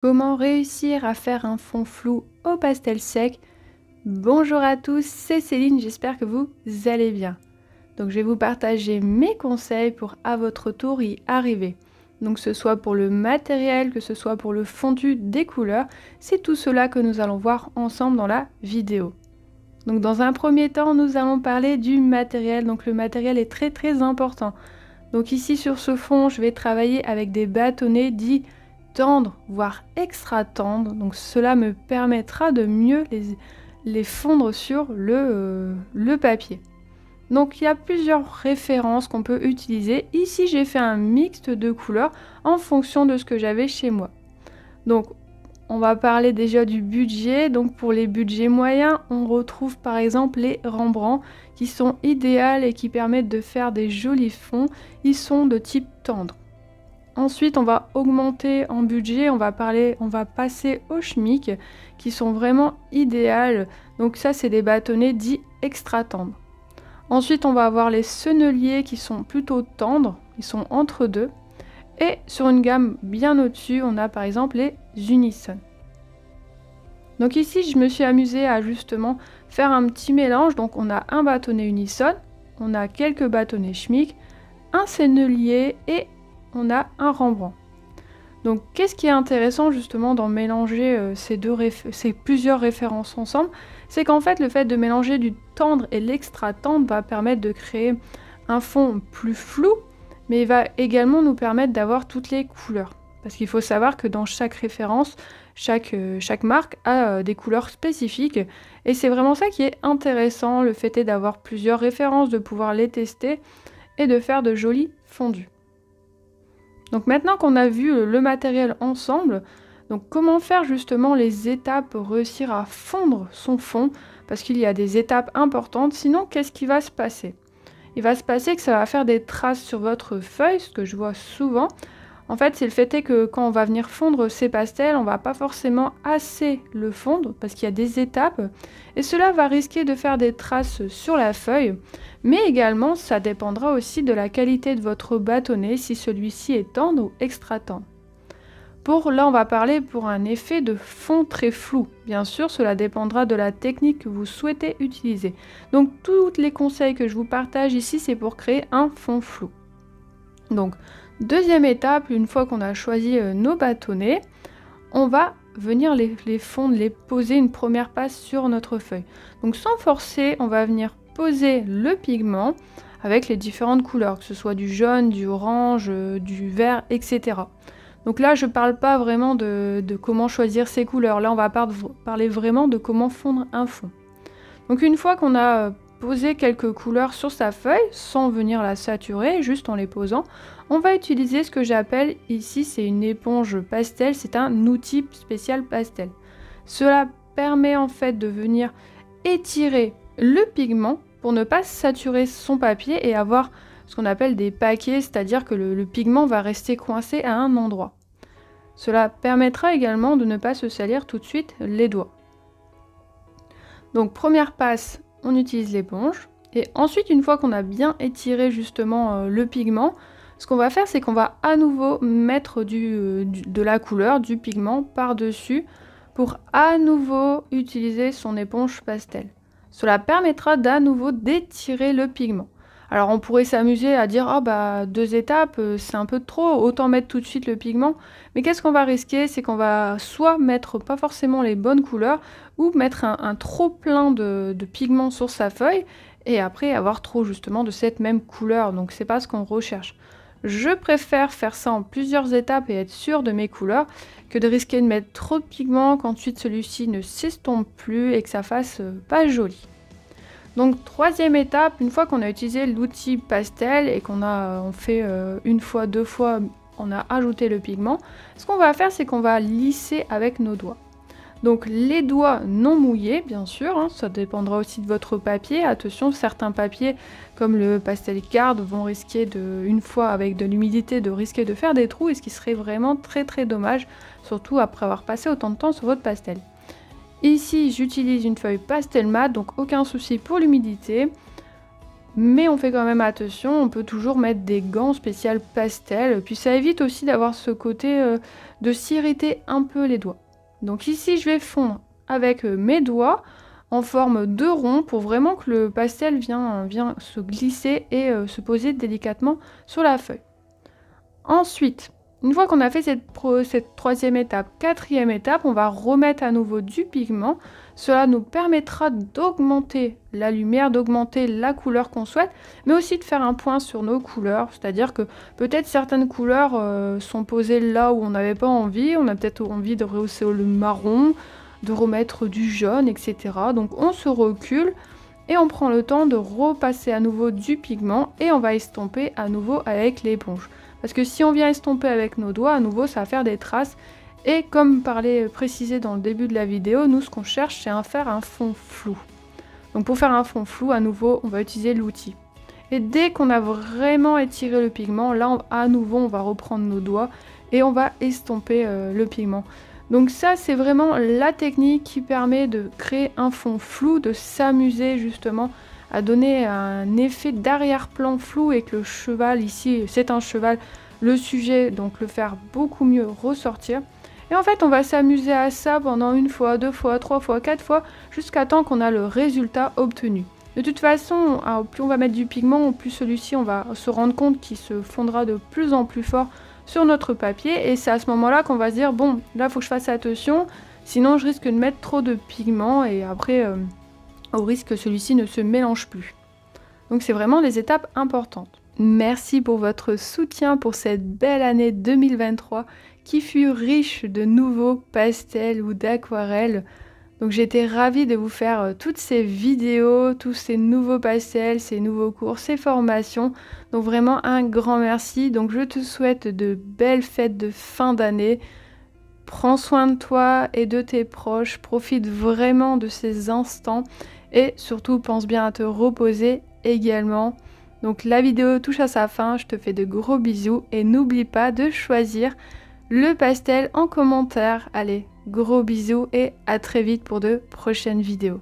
Comment réussir à faire un fond flou au pastel sec? Bonjour à tous, c'est Céline, j'espère que vous allez bien. Donc je vais vous partager mes conseils pour à votre tour y arriver. Donc que ce soit pour le matériel, que ce soit pour le fondu des couleurs, c'est tout cela que nous allons voir ensemble dans la vidéo. Donc dans un premier temps, nous allons parler du matériel. Donc le matériel est très important. Donc ici sur ce fond, je vais travailler avec des bâtonnets dits tendres, voire extra tendres. Donc cela me permettra de mieux les fondre sur le papier. Donc il y a plusieurs références qu'on peut utiliser. Ici j'ai fait un mixte de couleurs en fonction de ce que j'avais chez moi. Donc on va parler déjà du budget. Donc pour les budgets moyens, on retrouve par exemple les Rembrandt qui sont idéales et qui permettent de faire des jolis fonds. Ils sont de type tendre. Ensuite, on va augmenter en budget, on va passer aux Schmick qui sont vraiment idéales. Donc ça, c'est des bâtonnets dits extra tendres. Ensuite, on va avoir les senneliers qui sont plutôt tendres, ils sont entre deux. Et sur une gamme bien au-dessus, on a par exemple les Unison. Donc ici, je me suis amusée à justement faire un petit mélange. Donc on a un bâtonnet Unison, on a quelques bâtonnets Schmick, un sennelier et on a un Rembrandt. Donc qu'est-ce qui est intéressant justement d'en mélanger ces plusieurs références ensemble, c'est qu'en fait le fait de mélanger du tendre et l'extra tendre va permettre de créer un fond plus flou, mais il va également nous permettre d'avoir toutes les couleurs. Parce qu'il faut savoir que dans chaque référence, chaque marque a des couleurs spécifiques. Et c'est vraiment ça qui est intéressant, le fait est d'avoir plusieurs références, de pouvoir les tester et de faire de jolis fondus. Donc maintenant qu'on a vu le matériel ensemble, donc comment faire justement les étapes pour réussir à fondre son fond, parce qu'il y a des étapes importantes, sinon qu'est-ce qui va se passer? Il va se passer que ça va faire des traces sur votre feuille, ce que je vois souvent. En fait, c'est le fait est que quand on va venir fondre ces pastels, on va pas forcément assez le fondre parce qu'il y a des étapes et cela va risquer de faire des traces sur la feuille. Mais également, ça dépendra aussi de la qualité de votre bâtonnet, si celui-ci est tendre ou extra tendre. Là, on va parler pour un effet de fond très flou. Bien sûr, cela dépendra de la technique que vous souhaitez utiliser. Donc, tous les conseils que je vous partage ici, c'est pour créer un fond flou. Donc, deuxième étape, une fois qu'on a choisi nos bâtonnets, on va venir les fondre, les poser une première passe sur notre feuille. Donc, sans forcer, on va venir poser le pigment avec les différentes couleurs, que ce soit du jaune, du orange, du vert, etc. Donc là, je ne parle pas vraiment de comment choisir ces couleurs. Là, on va parler vraiment de comment fondre un fond. Donc une fois qu'on a posé quelques couleurs sur sa feuille, sans venir la saturer, juste en les posant, on va utiliser ce que j'appelle ici, c'est une éponge pastel, c'est un outil spécial pastel. Cela permet en fait de venir étirer le pigment pour ne pas saturer son papier et avoir ce qu'on appelle des paquets, c'est-à-dire que le pigment va rester coincé à un endroit. Cela permettra également de ne pas se salir tout de suite les doigts. Donc première passe, on utilise l'éponge. Et ensuite, une fois qu'on a bien étiré justement le pigment, ce qu'on va faire, c'est qu'on va à nouveau mettre de la couleur, du pigment par-dessus pour à nouveau utiliser son éponge pastel. Cela permettra d'à nouveau d'étirer le pigment. Alors on pourrait s'amuser à dire « Oh bah 2 étapes, c'est un peu trop, autant mettre tout de suite le pigment ». Mais qu'est-ce qu'on va risquer? C'est qu'on va soit mettre pas forcément les bonnes couleurs ou mettre un trop plein de pigment sur sa feuille et après avoir trop justement de cette même couleur. Donc c'est pas ce qu'on recherche. Je préfère faire ça en plusieurs étapes et être sûre de mes couleurs que de risquer de mettre trop de pigment qu'ensuite celui-ci ne s'estompe plus et que ça fasse pas joli. Donc troisième étape, une fois qu'on a utilisé l'outil pastel et on fait une fois, 2 fois, on a ajouté le pigment, ce qu'on va faire c'est qu'on va lisser avec nos doigts. Donc les doigts non mouillés bien sûr, hein, ça dépendra aussi de votre papier. Attention, certains papiers comme le pastel card vont risquer une fois avec de l'humidité de risquer de faire des trous et ce qui serait vraiment très dommage, surtout après avoir passé autant de temps sur votre pastel. Ici, j'utilise une feuille pastel mat, donc aucun souci pour l'humidité. Mais on fait quand même attention, on peut toujours mettre des gants spéciaux pastel, puis ça évite aussi d'avoir ce côté de s'irriter un peu les doigts. Donc ici je vais fondre avec mes doigts en forme de rond pour vraiment que le pastel vienne se glisser et se poser délicatement sur la feuille. Ensuite, une fois qu'on a fait cette troisième étape, quatrième étape, on va remettre à nouveau du pigment. Cela nous permettra d'augmenter la lumière, d'augmenter la couleur qu'on souhaite, mais aussi de faire un point sur nos couleurs. C'est-à-dire que peut-être certaines couleurs sont posées là où on n'avait pas envie. On a peut-être envie de rehausser le marron, de remettre du jaune, etc. Donc on se recule et on prend le temps de repasser à nouveau du pigment et on va estomper à nouveau avec l'éponge. Parce que si on vient estomper avec nos doigts, à nouveau, ça va faire des traces. Et comme précisé dans le début de la vidéo, nous, ce qu'on cherche, c'est à faire un fond flou. Donc pour faire un fond flou, à nouveau, on va utiliser l'outil. Et dès qu'on a vraiment étiré le pigment, là, à nouveau, on va reprendre nos doigts et on va estomper le pigment. Donc ça, c'est vraiment la technique qui permet de créer un fond flou, de s'amuser justement à donner un effet d'arrière-plan flou et que le cheval, ici, c'est un cheval, le sujet, donc le faire beaucoup mieux ressortir. Et en fait, on va s'amuser à ça pendant une fois, deux fois, trois fois, quatre fois, jusqu'à temps qu'on a le résultat obtenu. De toute façon, plus on va mettre du pigment, plus celui-ci, on va se rendre compte qu'il se fondra de plus en plus fort sur notre papier. Et c'est à ce moment-là qu'on va se dire, bon, là, il faut que je fasse attention, sinon je risque de mettre trop de pigment et après... au risque que celui-ci ne se mélange plus. Donc c'est vraiment des étapes importantes. Merci pour votre soutien pour cette belle année 2023 qui fut riche de nouveaux pastels ou d'aquarelles. Donc j'étais ravie de vous faire toutes ces vidéos, tous ces nouveaux pastels, ces nouveaux cours, ces formations. Donc vraiment un grand merci. Donc je te souhaite de belles fêtes de fin d'année. Prends soin de toi et de tes proches. Profite vraiment de ces instants. Et surtout, pense bien à te reposer également. Donc la vidéo touche à sa fin, je te fais de gros bisous et n'oublie pas de choisir le pastel en commentaire. Allez, gros bisous et à très vite pour de prochaines vidéos.